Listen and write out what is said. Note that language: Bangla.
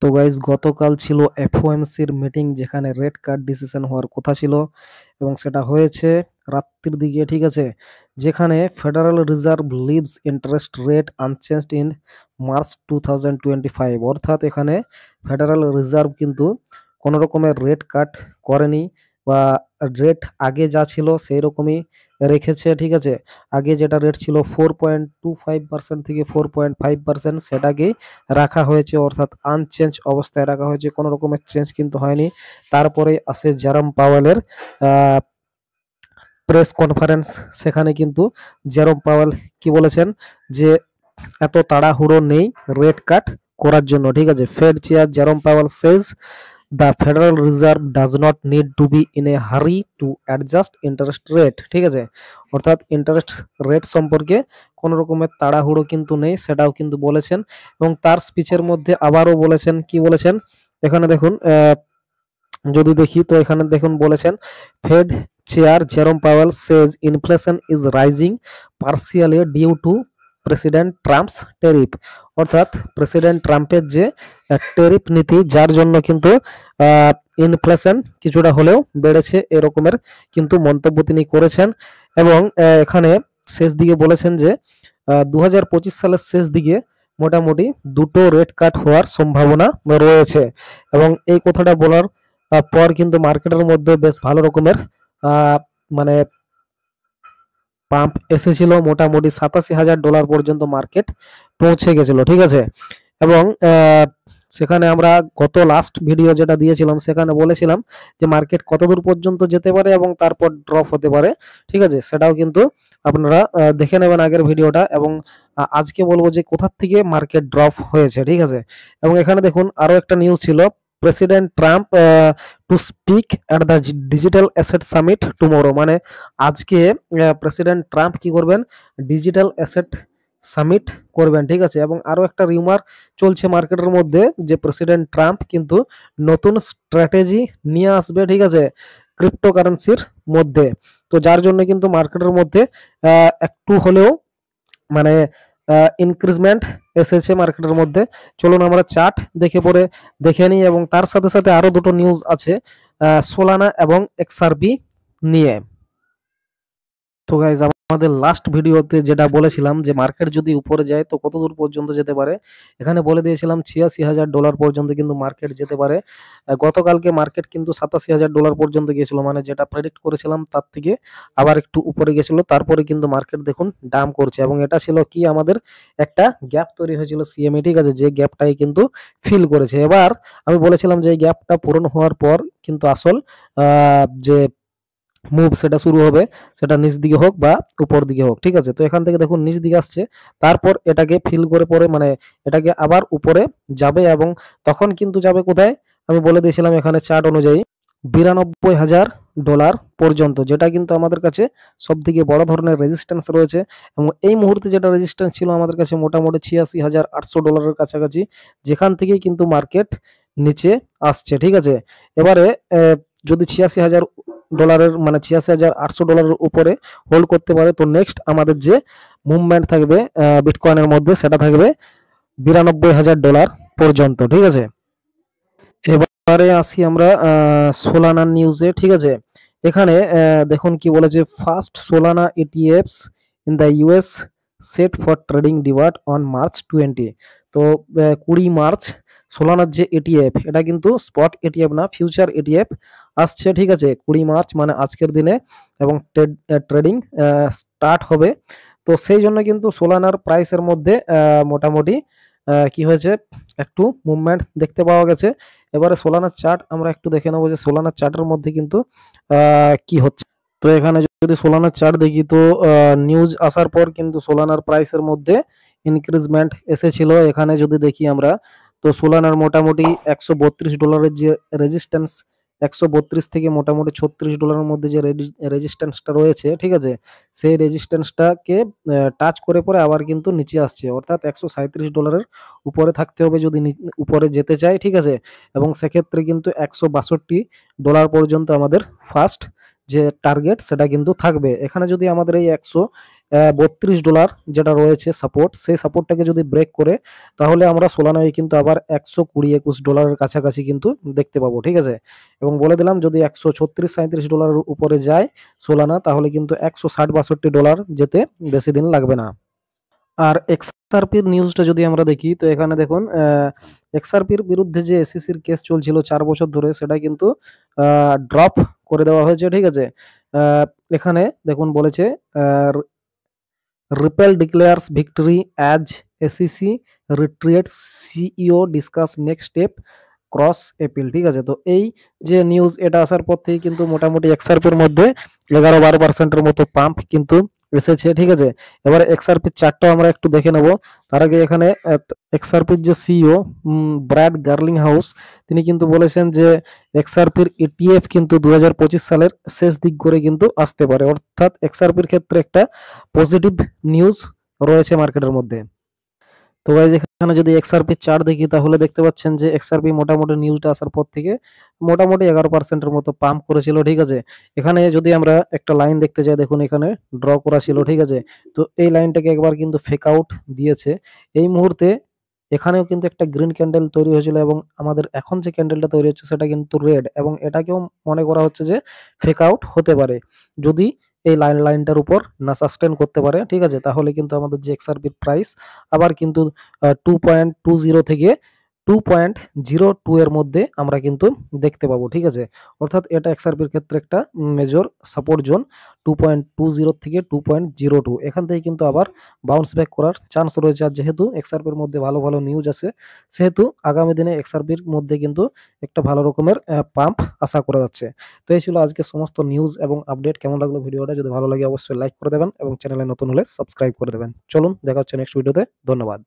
তো গাইজ গতকাল ছিল এফওএমসির মিটিং, যেখানে রেড কার্ড ডিসিশন হওয়ার কথা ছিল এবং সেটা হয়েছে রাত্রির দিকে। ঠিক আছে, যেখানে Federal Reserve leaves interest rate unchanged in March 2025, অর্থাৎ এখানে ফেডারেল রিজার্ভ কিন্তু কোনো রকমের রেট কাট করেনি বা রেট আগে যা ছিল সেই রকমই রেখেছে। ঠিক আছে, আগে যেটা রেট ছিল 4.25% থেকে 4.5%, সেটাকেই রাখা হয়েছে, অর্থাৎ আনচেঞ্জ অবস্থায় রাখা হয়েছে, কোনো রকমের চেঞ্জ কিন্তু হয়নি। তারপরে আসে জেরম পাওয়েলের প্রেস কনফারেন্স। সেখানে কিন্তু জেরম পাওয়েল কি বলেছেন যে এত তাড়াহুড়ো নেই রেট কাট করার জন্য। ঠিক আছে, Fed chair Jerome Powell says the Federal Reserve does not need to be in a hurry to adjust interest rate. ঠিক আছে, অর্থাৎ ইন্টারেস্ট রেট সম্পর্কে কোনো রকমের তাড়াহুড়ো কিন্তু নেই, সেটাও কিন্তু বলেছেন। এবং তার স্পিচের মধ্যে আবারও বলেছেন, কি বলেছেন এখানে দেখুন, যদি দেখি তো এখানে দেখুন বলেছেন, Fed chair Jerome Powell says inflation is rising partially due to president Trump's tariff, অর্থাৎ প্রেসিডেন্ট ট্রাম্পের যে টেরিফ নীতি, যার জন্য কিন্তু ইনফ্লেশন কিছুটা হলেও বেড়েছে, এরকমের কিন্তু মন্তব্য তিনি করেছেন। এবং এখানে শেষ দিকে বলেছেন যে 2025 সালের শেষ দিকে মোটামুটি দুটো রেট কাট হওয়ার সম্ভাবনা রয়েছে। এবং এই কথাটা বলার পর কিন্তু মার্কেটের মধ্যে বেশ ভালো রকমের মানে পাম্প এসেছিল, মোটামুটি $87,000 পর্যন্ত মার্কেট পৌঁছে গেছিল। ঠিক আছে, এবং সেখানে আমরা গত লাস্ট ভিডিও যেটা দিয়েছিলাম সেখানে বলেছিলাম যে মার্কেট কতদূর পর্যন্ত যেতে পারে এবং তারপর ড্রপ হতে পারে। ঠিক আছে, সেটাও কিন্তু আপনারা দেখে নেবেন আগের ভিডিওটা। এবং আজকে বলবো যে কোথার থেকে মার্কেট ড্রপ হয়েছে। ঠিক আছে, এবং এখানে দেখুন আরো একটা নিউজ ছিল, president Trump to speak at the digital asset summit tomorrow, মানে আজকে প্রেসিডেন্ট ট্রাম্প কি করবেন, ডিজিটাল অ্যাসেট সামিট করবেন। ঠিক আছে, এবং আরো একটা রিউমার চলছে মার্কেটের মধ্যে যে প্রেসিডেন্ট ট্রাম্প কিন্তু নতুন স্ট্র্যাটেজি নিয়ে আসবে। ঠিক আছে, ক্রিপ্টোকারেন্সির মধ্যে। তো যার জন্য কিন্তু মার্কেটের মধ্যে একটু হলেও মানে ইনক্রিজমেন্ট এসেছে মার্কেটের মধ্যে। চলুন আমরা চার্ট দেখে নিই, এবং তার সাথে সাথে আরো দুটো নিউজ আছে সোলানা এবং এক্সআরপি নিয়ে। তো গাইজ আমাদের লাস্ট ভিডিওতে যেটা বলেছিলাম যে মার্কেট যদি উপরে যায় তো কত দূর পর্যন্ত যেতে পারে, এখানে বলে দিয়েছিলাম $86,000 পর্যন্ত কিন্তু মার্কেট যেতে পারে। গতকালকে মার্কেট কিন্তু $87,000 পর্যন্ত গিয়েছিল, মানে যেটা প্রেডিক্ট করেছিলাম তার থেকে আবার একটু উপরে গেছিল। তারপরে কিন্তু মার্কেট দেখুন ডাম করছে, এবং এটা ছিল কি আমাদের একটা গ্যাপ তৈরি হয়েছিল সিএমএ। ঠিক আছে, যে গ্যাপটাই কিন্তু ফিল করেছে। এবার আমি বলেছিলাম যে এই গ্যাপটা পূরণ হওয়ার পর কিন্তু আসল যে মুভ সেটা শুরু হবে, সেটা নিচ দিকে হোক বা উপর দিকে হোক। ঠিক আছে, তো এখান থেকে দেখুন নিচ দিকে আসছে, তারপর এটাকে ফিল করে পরে মানে এটাকে আবার উপরে যাবে, এবং তখন কিন্তু যাবে কোথায়, আমি বলে দিয়েছিলাম এখানে চার্ট অনুযায়ী $92,000 পর্যন্ত, যেটা কিন্তু আমাদের কাছে সব থেকে বড় ধরনের রেজিস্ট্যান্স রয়েছে। এবং এই মুহূর্তে যেটা রেজিস্ট্যান্স ছিল আমাদের কাছে মোটামুটি $86,800 কাছাকাছি, যেখান থেকেই কিন্তু মার্কেট নিচে আসছে। ঠিক আছে, এবারে যদি $86,000 মানে $86,800 উপরে হোল্ড করতে পারে, তো নেক্সট আমাদের যে মুভমেন্ট থাকবে বিটকয়েনের মধ্যে সেটা থাকবে $92,000 পর্যন্ত। ঠিক আছে, এবারে আসি আমরা সোলানা নিউজে। ঠিক আছে, এখানে দেখুন কি বলেছে, first Solana ETFs in the US set for trading debut on March 20। তো 20 মার্চ সোলানার যে এটিএফ, এটা কিন্তু স্পট এটিএফ না, ফিউচার এটিএফ আসছে। ঠিক আছে, 20 মার্চ মানে আজকের দিনে, এবং ট্রেডিং স্টার্ট হবে। তো সেই জন্য কিন্তু সোলানার প্রাইসের মধ্যে মোটামুটি কি হয়েছে, একটু মুভমেন্ট দেখতে পাওয়া গেছে। এবারে সোলানার চার্ট আমরা একটু দেখে নেবো যে সোলানার চার্টের মধ্যে কিন্তু কি হচ্ছে। তো এখানে যদি সোলানার চার্ট দেখি তো নিউজ আসার পর কিন্তু সোলানার প্রাইসের মধ্যে ইনক্রিজমেন্ট এসেছিল। এখানে যদি দেখি আমরা তো সোলানার মোটামুটি $132 যে রেজিস্ট্যান্স, 132 থেকে মোটামুটি $36 মধ্যে যে রেজিস্ট্যান্সটা রয়েছে, ঠিক আছে, সেই রেজিস্ট্যান্সটাকে টাচ করে পরে আবার কিন্তু নিচে আসছে, অর্থাৎ $137 উপরে থাকতে হবে যদি উপরে যেতে চাই। ঠিক আছে, এবং সেক্ষেত্রে কিন্তু $162 পর্যন্ত আমাদের ফার্স্ট যে টার্গেট সেটা কিন্তু থাকবে। এখানে যদি আমাদের এই $32 যেটা রয়েছে সাপোর্ট, সেই সাপোর্টটাকে যদি ব্রেক করে তাহলে আমরা সোলানায় কিন্তু আবার $120-21 কাছাকাছি কিন্তু দেখতে পাবো, ঠিক আছে। এবং বলে দিলাম যদি $136-37 উপরে যায় সোলানা তাহলে কিন্তু $160-62 যেতে বেশি দিন লাগবে না। আর এক্সআরপির নিউজটা যদি আমরা দেখি তো এখানে দেখুন এক্সআরপির বিরুদ্ধে যে এসইসির কেস চলছিল 4 বছর ধরে সেটা কিন্তু ড্রপ করে দেওয়া হয়েছে, ঠিক আছে। এখানে দেখুন বলেছে Ripple declares victory as SEC retreats, CEO discuss next step cross appeal, ঠিক আছে। তো এই যে নিউজ এটা আসার পর থেকে কিন্তু মোটামুটি এক্সআরপির মধ্যে 11-12% মতো পাম্প কিন্তু এসেছে, ঠিক আছে। এবার এক্সআরপির চার্টটা আমরা একটু দেখে নেব। তার আগে এখানে এক্সআরপির যে সিইও ব্র্যাড গার্লিং হাউস তিনি কিন্তু বলেছেন যে এক্সআরপির ইটিএফ কিন্তু 2025 সালের শেষ দিক করে কিন্তু আসতে পারে, অর্থাৎ এক্সআরপির ক্ষেত্রে একটা পজিটিভ নিউজ রয়েছে মার্কেটের মধ্যে। তো গাইস এখানে যদি এক্সআরপি চার্ট দেখি তাহলে দেখতে পাচ্ছেন যে এক্সআরপি মোটামুটি নিউজটা আসার পর থেকে মোটামুটি 11%-এর মতো পাম্প করেছিল, ঠিক আছে। এখানে যদি আমরা একটা লাইন দেখতে যাই দেখুন এখানে ড্র করা ছিল, ঠিক আছে। তো এই লাইনটাকে একবার কিন্তু ফেক আউট দিয়েছে এই মুহূর্তে। এখানেও কিন্তু একটা গ্রিন ক্যান্ডেল তৈরি হয়েছিল এবং আমাদের এখন যে ক্যান্ডেলটা তৈরি হচ্ছে সেটা কিন্তু রেড, এবং এটাকেও মনে করা হচ্ছে যে ফেক আউট হতে পারে যদি এই লাইনটার উপর না সাস্টেন করতে পারে, ঠিক আছে। তাহলে কিন্তু আমাদের যে এক্সআরপির প্রাইস আবার কিন্তু 2.20 থেকে 2.02 এর মধ্যে আমরা কিন্তু দেখতে পাবো, ঠিক আছে। অর্থাৎ এটা এক্সআরপির ক্ষেত্রে একটা মেজর সাপোর্ট জোন 2.20 থেকে 2.02, এখান থেকে কিন্তু আবার বাউন্স ব্যাক করার চান্স রয়েছে। আর যেহেতু এক্সআরপির মধ্যে ভালো ভালো নিউজ আছে সেহেতু আগামী দিনে এক্সআরপির মধ্যে কিন্তু একটা ভালো রকমের পাম্প আশা করা যাচ্ছে। তো এই ছিল আজকে সমস্ত নিউজ এবং আপডেট। কেমন লাগলো ভিডিওটা? যদি ভালো লাগে অবশ্যই লাইক করে দেবেন এবং চ্যানেলে নতুন হলে সাবস্ক্রাইব করে দেবেন। চলুন দেখা হচ্ছে নেক্সট ভিডিওতে। ধন্যবাদ।